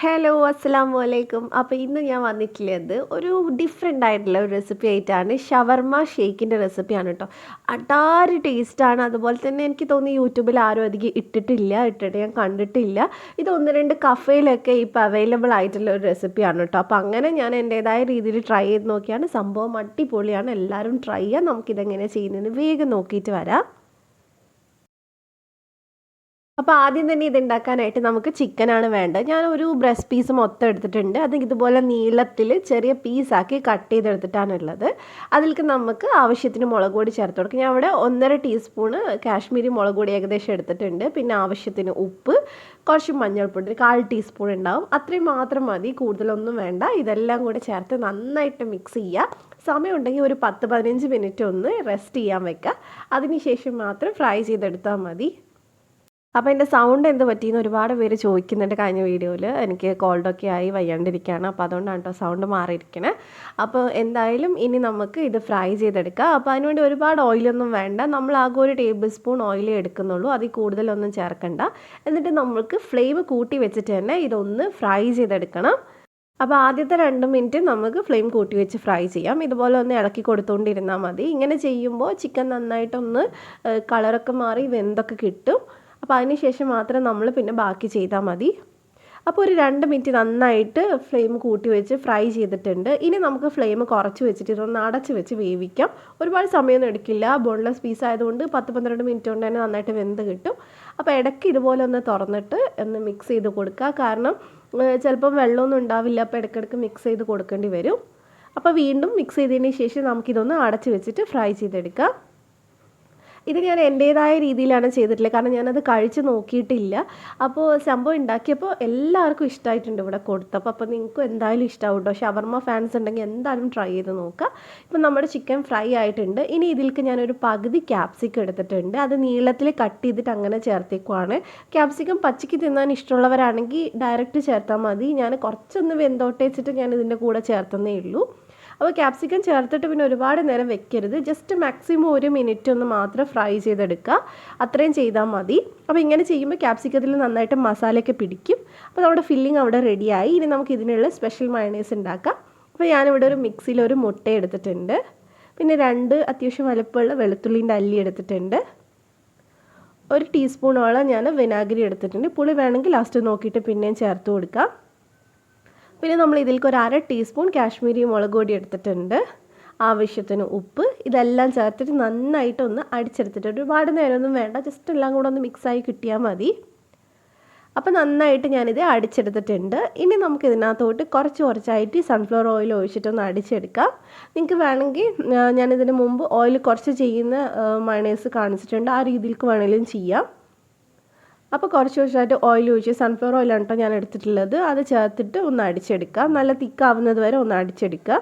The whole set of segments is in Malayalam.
ഹലോ അസ്സലാമു അലൈക്കും. അപ്പോൾ ഇന്ന് ഞാൻ വന്നിട്ടുള്ളത് ഒരു ഡിഫറെൻ്റ് ആയിട്ടുള്ള ഒരു റെസിപ്പി ആയിട്ടാണ്. ഷവർമ ഷേക്കിൻ്റെ റെസിപ്പിയാണ് കേട്ടോ. അടാറ് ടേസ്റ്റാണ്. അതുപോലെ തന്നെ എനിക്ക് തോന്നി യൂട്യൂബിൽ ആരും അധികം ഇട്ടിട്ട് ഞാൻ കണ്ടിട്ടില്ല. ഇത് ഒന്ന് രണ്ട് കഫേയിലൊക്കെ ഇപ്പോൾ അവൈലബിൾ ആയിട്ടുള്ള ഒരു റെസിപ്പിയാണ് കേട്ടോ. അപ്പോൾ അങ്ങനെ ഞാൻ എൻ്റേതായ രീതിയിൽ ട്രൈ ചെയ്ത് നോക്കിയാണ്. സംഭവം അടിപൊളിയാണ്. എല്ലാവരും ട്രൈ ചെയ്യാം. നമുക്കിതെങ്ങനെ ചെയ്യുന്നതെന്ന് വേഗം നോക്കിയിട്ട് വരാം. അപ്പോൾ ആദ്യം തന്നെ ഇതുണ്ടാക്കാനായിട്ട് നമുക്ക് ചിക്കനാണ് വേണ്ടത്. ഞാൻ ഒരു ബ്രസ്റ്റ് പീസ് മൊത്തം എടുത്തിട്ടുണ്ട്. അത് ഇതുപോലെ നീളത്തിൽ ചെറിയ പീസാക്കി കട്ട് ചെയ്തെടുത്തിട്ടാണുള്ളത്. അതിലേക്ക് നമുക്ക് ആവശ്യത്തിന് മുളക് പൊടി ചേർത്ത് കൊടുക്കും. ഞാൻ ഇവിടെ 1.5 ടീസ്പൂണ് കാശ്മീരി മുളക് പൊടി ഏകദേശം എടുത്തിട്ടുണ്ട്. പിന്നെ ആവശ്യത്തിന് ഉപ്പ്, കുറച്ച് മഞ്ഞൾപ്പൊടി, 1/4 ടീസ്പൂൺ ഉണ്ടാവും. അത്രയും മാത്രം മതി, കൂടുതലൊന്നും വേണ്ട. ഇതെല്ലാം കൂടെ ചേർത്ത് നന്നായിട്ട് മിക്സ് ചെയ്യുക. സമയമുണ്ടെങ്കിൽ ഒരു 10-15 മിനിറ്റ് ഒന്ന് റെസ്റ്റ് ചെയ്യാൻ വെക്കുക. അതിനുശേഷം മാത്രം ഫ്രൈ ചെയ്തെടുത്താൽ മതി. അപ്പോൾ എൻ്റെ സൗണ്ട് എന്ത് പറ്റിയെന്ന് ഒരുപാട് പേര് ചോദിക്കുന്നുണ്ട്. കഴിഞ്ഞ വീഡിയോയിൽ എനിക്ക് കോൾഡൊക്കെ ആയി വയ്യാണ്ടിരിക്കുകയാണ്. അപ്പോൾ അതുകൊണ്ടാണ് കേട്ടോ സൗണ്ട് മാറിയിരിക്കണേ. അപ്പോൾ എന്തായാലും ഇനി നമുക്ക് ഇത് ഫ്രൈ ചെയ്തെടുക്കാം. അപ്പോൾ അതിനുവേണ്ടി ഒരുപാട് ഓയിലൊന്നും വേണ്ട. നമ്മൾ ആകെ 1 ടേബിൾ സ്പൂൺ ഓയിലേ എടുക്കുന്നുള്ളൂ. അതിൽ കൂടുതലൊന്നും ചേർക്കണ്ട. എന്നിട്ട് നമുക്ക് ഫ്ലെയിം കൂട്ടി വെച്ചിട്ട് തന്നെ ഇതൊന്ന് ഫ്രൈ ചെയ്തെടുക്കണം. അപ്പോൾ ആദ്യത്തെ 2 മിനിറ്റ് നമുക്ക് ഫ്ലെയിം കൂട്ടി വെച്ച് ഫ്രൈ ചെയ്യാം. ഇതുപോലെ ഒന്ന് ഇളക്കി കൊടുത്തുകൊണ്ടിരുന്നാൽ മതി. ഇങ്ങനെ ചെയ്യുമ്പോൾ ചിക്കൻ നന്നായിട്ടൊന്ന് കളറൊക്കെ മാറി വെന്തൊക്കെ കിട്ടും. അപ്പോൾ അതിന് ശേഷം മാത്രം നമ്മൾ പിന്നെ ബാക്കി ചെയ്താൽ മതി. അപ്പോൾ ഒരു 2 മിനിറ്റ് നന്നായിട്ട് ഫ്ലെയിം കൂട്ടി വെച്ച് ഫ്രൈ ചെയ്തിട്ടുണ്ട്. ഇനി നമുക്ക് ഫ്ലെയിം കുറച്ച് വെച്ചിട്ട് ഇതൊന്ന് അടച്ച് വെച്ച് വേവിക്കാം. ഒരുപാട് സമയമൊന്നും എടുക്കില്ല. ബോൺലെസ് പീസ് ആയതുകൊണ്ട് 10-12 മിനിറ്റ് കൊണ്ട് തന്നെ നന്നായിട്ട് വെന്ത് കിട്ടും. അപ്പോൾ ഇടയ്ക്ക് ഇതുപോലെ ഒന്ന് തുറന്നിട്ട് ഒന്ന് മിക്സ് ചെയ്ത് കൊടുക്കുക. കാരണം ചിലപ്പം വെള്ളമൊന്നും ഉണ്ടാവില്ല. അപ്പോൾ ഇടയ്ക്കിടയ്ക്ക് മിക്സ് ചെയ്ത് കൊടുക്കേണ്ടി വരും. അപ്പോൾ വീണ്ടും മിക്സ് ചെയ്തതിന് ശേഷം നമുക്കിതൊന്ന് അടച്ച് വെച്ചിട്ട് ഫ്രൈ ചെയ്തെടുക്കാം. ഇത് ഞാൻ എൻ്റേതായ രീതിയിലാണ് ചെയ്തിട്ടുള്ളത്. കാരണം ഞാനത് കഴിച്ച് നോക്കിയിട്ടില്ല. അപ്പോൾ സംഭവം ഉണ്ടാക്കിയപ്പോൾ എല്ലാവർക്കും ഇഷ്ടമായിട്ടുണ്ട് ഇവിടെ കൊടുത്തപ്പോൾ. അപ്പോൾ നിങ്ങൾക്കും എന്തായാലും ഇഷ്ടമാവും കേട്ടോ. ഷവർമ ഫാൻസ് ഉണ്ടെങ്കിൽ എന്തായാലും ട്രൈ ചെയ്ത് നോക്കുക. ഇപ്പം നമ്മുടെ ചിക്കൻ ഫ്രൈ ആയിട്ടുണ്ട്. ഇനി ഇതിലേക്ക് ഞാനൊരു പകുതി ക്യാപ്സിക്കം എടുത്തിട്ടുണ്ട്. അത് നീളത്തിൽ കട്ട് ചെയ്തിട്ട് അങ്ങനെ ചേർത്തേക്കുവാണ്. ക്യാപ്സിക്കം പച്ചയ്ക്ക് തിന്നാൻ ഇഷ്ടമുള്ളവരാണെങ്കിൽ ഡയറക്റ്റ് ചേർത്താൽ മതി. ഞാൻ കുറച്ചൊന്ന് വെന്തോട്ട് വെച്ചിട്ട് ഞാൻ ഇതിൻ്റെ കൂടെ ചേർത്തന്നേ ഉള്ളൂ. അപ്പോൾ ക്യാപ്സിക്കം ചേർത്തിട്ട് പിന്നെ ഒരുപാട് നേരം വെക്കരുത്. ജസ്റ്റ് മാക്സിമം 1 മിനിറ്റ് ഒന്ന് മാത്രം ഫ്രൈ ചെയ്തെടുക്കുക. അത്രയും ചെയ്താൽ മതി. അപ്പോൾ ഇങ്ങനെ ചെയ്യുമ്പോൾ ക്യാപ്സിക്കത്തിൽ നന്നായിട്ട് മസാലയൊക്കെ പിടിക്കും. അപ്പോൾ നമ്മുടെ ഫില്ലിംഗ് അവിടെ റെഡിയായി. ഇനി നമുക്ക് ഇതിനുള്ള സ്പെഷ്യൽ മയണൈസ് ഉണ്ടാക്കാം. അപ്പോൾ ഞാനിവിടെ ഒരു മിക്സിയിൽ ഒരു മുട്ട എടുത്തിട്ടുണ്ട്. പിന്നെ 2 അത്യാവശ്യം വലുപ്പമുള്ള വെളുത്തുള്ളിൻ്റെ അല്ലി എടുത്തിട്ടുണ്ട്. 1 ടീസ്പൂണോളം ഞാൻ വിനാഗിരി എടുത്തിട്ടുണ്ട്. പുളി വേണമെങ്കിൽ ലാസ്റ്റ് നോക്കിയിട്ട് പിന്നെയും ചേർത്ത് കൊടുക്കാം. പിന്നെ നമ്മൾ ഇതിലേക്ക് ഒരു 1/2 ടീസ്പൂൺ കാശ്മീരി മുളക് പൊടി എടുത്തിട്ടുണ്ട്. ആവശ്യത്തിന് ഉപ്പ്. ഇതെല്ലാം ചേർത്തിട്ട് നന്നായിട്ടൊന്ന് അടിച്ചെടുത്തിട്ട് ഒരുപാട് നേരമൊന്നും വേണ്ട. ജസ്റ്റ് എല്ലാം കൂടെ ഒന്ന് മിക്സായി കിട്ടിയാൽ മതി. അപ്പോൾ നന്നായിട്ട് ഞാനിത് അടിച്ചെടുത്തിട്ടുണ്ട്. ഇനി നമുക്ക് ഇതിനകത്തോട്ട് കുറച്ചായിട്ട് സൺഫ്ലവർ ഓയിൽ ഒഴിച്ചിട്ടൊന്ന് അടിച്ചെടുക്കാം. നിങ്ങൾക്ക് വേണമെങ്കിൽ ഞാനിതിന് മുമ്പ് ഓയിൽ കുറച്ച് ചെയ്യുന്ന മയണൈസ് കാണിച്ചിട്ടുണ്ട്. ആ രീതിയിലേക്ക് വേണമെങ്കിലും ചെയ്യാം. അപ്പോൾ കുറച്ചായിട്ട് ഓയിൽ ഒഴിച്ച് സൺഫ്ലവർ ഓയിലാണ് കേട്ടോ ഞാൻ എടുത്തിട്ടുള്ളത്. അത് ചേർത്തിട്ട് ഒന്ന് അടിച്ചെടുക്കുക. നല്ല തിക്കാവുന്നത് വരെ ഒന്ന് അടിച്ചെടുക്കുക.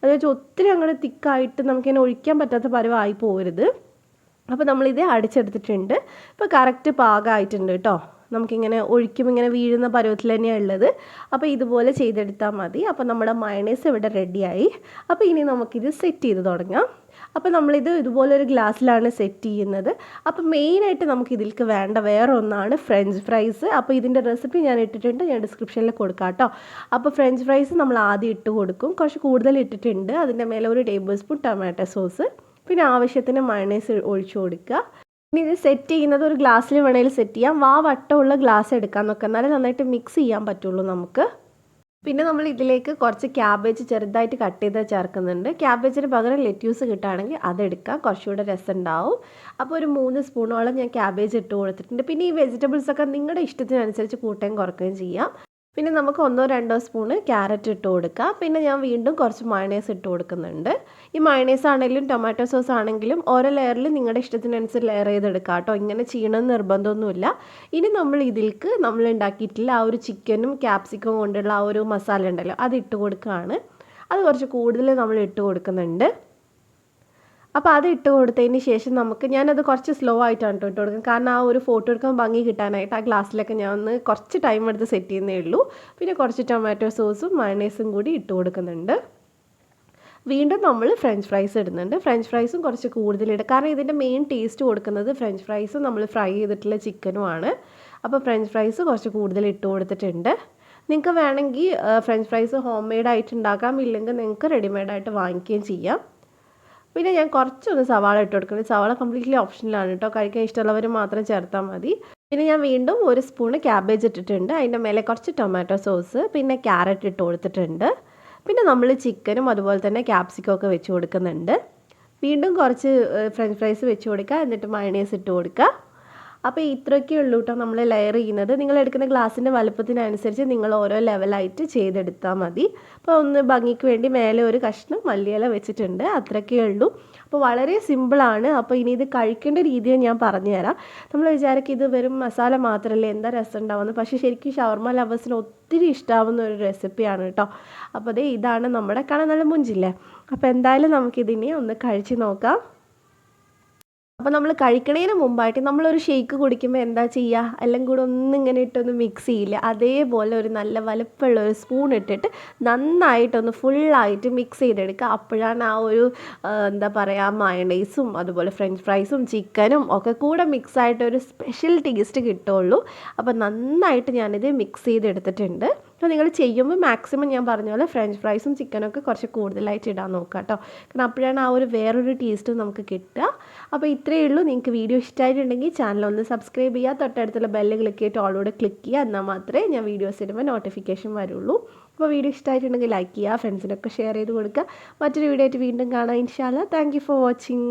അത് വെച്ചാൽ ഒത്തിരി അങ്ങോട്ട് തിക്കായിട്ട് നമുക്കിങ്ങനെ ഒഴിക്കാൻ പറ്റാത്ത പരുവമായി പോകരുത്. അപ്പോൾ നമ്മളിത് അടിച്ചെടുത്തിട്ടുണ്ട്. ഇപ്പോൾ കറക്റ്റ് പാകമായിട്ടുണ്ട് കേട്ടോ. നമുക്കിങ്ങനെ ഒഴിക്കുമ്പോൾ ഇങ്ങനെ വീഴുന്ന പരുവത്തിൽ തന്നെയാണ് ഉള്ളത്. അപ്പോൾ ഇതുപോലെ ചെയ്തെടുത്താൽ മതി. അപ്പോൾ നമ്മുടെ മയണൈസ് ഇവിടെ റെഡിയായി. അപ്പോൾ ഇനി നമുക്കിത് സെറ്റ് ചെയ്ത് തുടങ്ങാം. അപ്പോൾ നമ്മളിത് ഇതുപോലൊരു ഗ്ലാസ്സിലാണ് സെറ്റ് ചെയ്യുന്നത്. അപ്പോൾ മെയിനായിട്ട് നമുക്ക് ഇതിലേക്ക് വേണ്ട വേറെ ഒന്നാണ് ഫ്രഞ്ച് ഫ്രൈസ്. അപ്പോൾ ഇതിൻ്റെ റെസിപ്പി ഞാൻ ഇട്ടിട്ടുണ്ട്. ഞാൻ ഡിസ്ക്രിപ്ഷനിൽ കൊടുക്കാം കേട്ടോ. അപ്പോൾ ഫ്രഞ്ച് ഫ്രൈസ് നമ്മൾ ആദ്യം ഇട്ട് കൊടുക്കും. കുറച്ച് കൂടുതൽ ഇട്ടിട്ടുണ്ട്. അതിൻ്റെ മേലെ 1 ടേബിൾ സ്പൂൺ ടൊമാറ്റോ സോസ്, പിന്നെ ആവശ്യത്തിന് മയണൈസ് ഒഴിച്ചു കൊടുക്കുക. ഇനി ഇത് സെറ്റ് ചെയ്യുന്നത് ഒരു ഗ്ലാസ്സിൽ വേണമെങ്കിൽ സെറ്റ് ചെയ്യാം. വട്ടമുള്ള ഗ്ലാസ് എടുക്കാം നോക്കാം. എന്നാലേ നന്നായിട്ട് മിക്സ് ചെയ്യാൻ പറ്റുള്ളൂ നമുക്ക്. പിന്നെ നമ്മൾ ഇതിലേക്ക് കുറച്ച് ക്യാബേജ് ചെറുതായിട്ട് കട്ട് ചെയ്ത് ചേർക്കുന്നുണ്ട്. ക്യാബേജിന് പകരം ലെറ്റ്യൂസ് കിട്ടുകയാണെങ്കിൽ അതെടുക്കാം. കുറച്ചുകൂടെ രസം ഉണ്ടാവും. അപ്പോൾ ഒരു 3 സ്പൂണോളം ഞാൻ ക്യാബേജ് ഇട്ട് കൊടുത്തിട്ടുണ്ട്. പിന്നെ ഈ വെജിറ്റബിൾസൊക്കെ നിങ്ങളുടെ ഇഷ്ടത്തിനനുസരിച്ച് കൂട്ടുകയും കുറയ്ക്കുകയും ചെയ്യാം. പിന്നെ നമുക്ക് 1-2 സ്പൂണ് ക്യാരറ്റ് ഇട്ട് കൊടുക്കാം. പിന്നെ ഞാൻ വീണ്ടും കുറച്ച് മയണൈസ് ഇട്ട് കൊടുക്കുന്നുണ്ട്. ഈ മയണൈസ് ആണെങ്കിലും ടൊമാറ്റോ സോസ് ആണെങ്കിലും ഓരോ ലെയറിൽ നിങ്ങളുടെ ഇഷ്ടത്തിനനുസരിച്ച് ലെയർ ചെയ്തെടുക്കാം കേട്ടോ. ഇങ്ങനെ ചെയ്യണമെന്ന് നിർബന്ധമൊന്നുമില്ല. ഇനി നമ്മൾ ഉണ്ടാക്കിയിട്ടില്ല ആ ഒരു ചിക്കനും ക്യാപ്സിക്കം കൊണ്ടുള്ള ആ ഒരു മസാല ഉണ്ടല്ലോ, അത് ഇട്ട് കൊടുക്കുകയാണ്. അത് കുറച്ച് കൂടുതൽ നമ്മൾ ഇട്ട് കൊടുക്കുന്നുണ്ട്. അപ്പോൾ അത് ഇട്ട് കൊടുത്തതിന് ശേഷം ഞാനത് കുറച്ച് സ്ലോ ആയിട്ടാണ് ഇട്ട് കൊടുക്കുന്നത്. കാരണം ആ ഒരു ഫോട്ടോ എടുക്കാൻ ഭംഗി കിട്ടാനായിട്ട് ആ ഗ്ലാസ്സിലൊക്കെ ഞാൻ ഒന്ന് കുറച്ച് ടൈം എടുത്ത് സെറ്റ് ചെയ്യുന്നേ ഉള്ളൂ. പിന്നെ കുറച്ച് ടൊമാറ്റോ സോസും മയണൈസും കൂടി ഇട്ട് കൊടുക്കുന്നുണ്ട്. വീണ്ടും നമ്മൾ ഫ്രഞ്ച് ഫ്രൈസ് ഇടുന്നുണ്ട്. ഫ്രഞ്ച് ഫ്രൈസും കുറച്ച് കൂടുതലിടുക. കാരണം ഇതിൻ്റെ മെയിൻ ടേസ്റ്റ് കൊടുക്കുന്നത് ഫ്രഞ്ച് ഫ്രൈസും നമ്മൾ ഫ്രൈ ചെയ്തിട്ടുള്ള ചിക്കനുമാണ്. അപ്പോൾ ഫ്രഞ്ച് ഫ്രൈസ് കുറച്ച് കൂടുതൽ ഇട്ട് കൊടുത്തിട്ടുണ്ട്. നിങ്ങൾക്ക് വേണമെങ്കിൽ ഫ്രഞ്ച് ഫ്രൈസ് ഹോം മെയ്ഡായിട്ട് ഉണ്ടാക്കാം, ഇല്ലെങ്കിൽ നിങ്ങൾക്ക് റെഡിമെയ്ഡായിട്ട് വാങ്ങിക്കുകയും ചെയ്യാം. പിന്നെ ഞാൻ കുറച്ചൊന്ന് സവാള ഇട്ട് കൊടുക്കുന്നത്. സവാള കംപ്ലീറ്റ്ലി ഓപ്ഷനിലാണ് കേട്ടോ, കഴിക്കാൻ ഇഷ്ടമുള്ളവർ മാത്രം ചേർത്താൽ മതി. പിന്നെ ഞാൻ വീണ്ടും 1 സ്പൂണ് ക്യാബേജ് ഇട്ടിട്ടുണ്ട്. അതിൻ്റെ മേലെ കുറച്ച് ടൊമാറ്റോ സോസ്, പിന്നെ ക്യാരറ്റ് ഇട്ട് കൊടുത്തിട്ടുണ്ട്. പിന്നെ നമ്മൾ ചിക്കനും അതുപോലെ തന്നെ ക്യാപ്സിക്കം ഒക്കെ വെച്ച് കൊടുക്കുന്നുണ്ട്. വീണ്ടും കുറച്ച് ഫ്രഞ്ച് ഫ്രൈസ് വെച്ച് കൊടുക്കുക, എന്നിട്ട് മയണൈസ് ഇട്ട് കൊടുക്കുക. അപ്പോൾ ഇത്രയൊക്കെ ഉള്ളൂ കേട്ടോ നമ്മൾ ലെയർ ചെയ്യുന്നത്. നിങ്ങൾ എടുക്കുന്ന ഗ്ലാസിൻ്റെ വലുപ്പത്തിനനുസരിച്ച് നിങ്ങൾ ഓരോ ലെവലായിട്ട് ചെയ്തെടുത്താൽ മതി. അപ്പോൾ ഒന്ന് ഭംഗിക്ക് വേണ്ടി മേലെ ഒരു കഷ്ണം മല്ലിയില വെച്ചിട്ടുണ്ട്, അത്രയൊക്കെ ഉള്ളൂ. അപ്പോൾ വളരെ സിമ്പിളാണ്. അപ്പോൾ ഇനി ഇത് കഴിക്കേണ്ട രീതിയെ ഞാൻ പറഞ്ഞുതരാം. നമ്മൾ വിചാരിക്കും ഇത് വെറും മസാല മാത്രമല്ലേ, എന്താ രസം ഉണ്ടാവുന്നത്, പക്ഷേ ശരിക്കും ഷവർമ ലവേഴ്സിന് ഒത്തിരി ഇഷ്ടമാവുന്ന ഒരു റെസിപ്പിയാണ് കേട്ടോ. അപ്പോൾ അതേ ഇതാണ് നമ്മുടെ കാണാൻ നല്ല മുഞ്ചില്ലേ. അപ്പോൾ എന്തായാലും നമുക്കിതിനെ ഒന്ന് കഴിച്ച് നോക്കാം. അപ്പോൾ നമ്മൾ കഴിക്കണതിന് മുമ്പായിട്ട് നമ്മളൊരു ഷേക്ക് കുടിക്കുമ്പോൾ എന്താ ചെയ്യുക, എല്ലാം കൂടെ ഒന്നിങ്ങനെ ഇട്ടൊന്ന് മിക്സ് ചെയ്യില്ല, അതേപോലെ ഒരു നല്ല വലുപ്പമുള്ള ഒരു സ്പൂൺ ഇട്ടിട്ട് നന്നായിട്ടൊന്ന് ഫുള്ളായിട്ട് മിക്സ് ചെയ്തെടുക്കുക. അപ്പോഴാണ് ആ ഒരു എന്താ പറയുക മയണൈസും അതുപോലെ ഫ്രഞ്ച് ഫ്രൈസും ചിക്കനും ഒക്കെ കൂടെ മിക്സായിട്ട് ഒരു സ്പെഷ്യൽ ടേസ്റ്റ് കിട്ടുള്ളൂ. അപ്പോൾ നന്നായിട്ട് ഞാനിത് മിക്സ് ചെയ്തെടുത്തിട്ടുണ്ട്. അപ്പോൾ നിങ്ങൾ ചെയ്യുമ്പോൾ മാക്സിമം ഞാൻ പറഞ്ഞ പോലെ ഫ്രഞ്ച് ഫ്രൈസും ചിക്കനൊക്കെ കുറച്ച് കൂടുതലായിട്ട് ഇടാൻ നോക്കുക കേട്ടോ, കാരണം അപ്പോഴാണ് ആ ഒരു വേറൊരു ടേസ്റ്റും നമുക്ക് കിട്ടുക. അപ്പോൾ ഇത്രയേ ഉള്ളൂ. നിങ്ങൾക്ക് വീഡിയോ ഇഷ്ടമായിട്ടുണ്ടെങ്കിൽ ചാനൽ ഒന്ന് സബ്സ്ക്രൈബ് ചെയ്യുക, തൊട്ടടുത്തുള്ള ബെല്ല് ക്ലിക്ക് ചെയ്തിട്ട് ഓളോട് ക്ലിക്ക് ചെയ്യുക, എന്നാൽ മാത്രമേ ഞാൻ വീഡിയോസ് ഇടുമ്പോൾ നോട്ടിഫിക്കേഷൻ വരുള്ളൂ. അപ്പോൾ വീഡിയോ ഇഷ്ടമായിട്ടുണ്ടെങ്കിൽ ലൈക്ക് ചെയ്യുക, ഫ്രണ്ട്സിനൊക്കെ ഷെയർ ചെയ്ത് കൊടുക്കുക. മറ്റൊരു വീഡിയോ ആയിട്ട് വീണ്ടും കാണാം ഇൻഷാ അല്ലാ. Thank you for watching.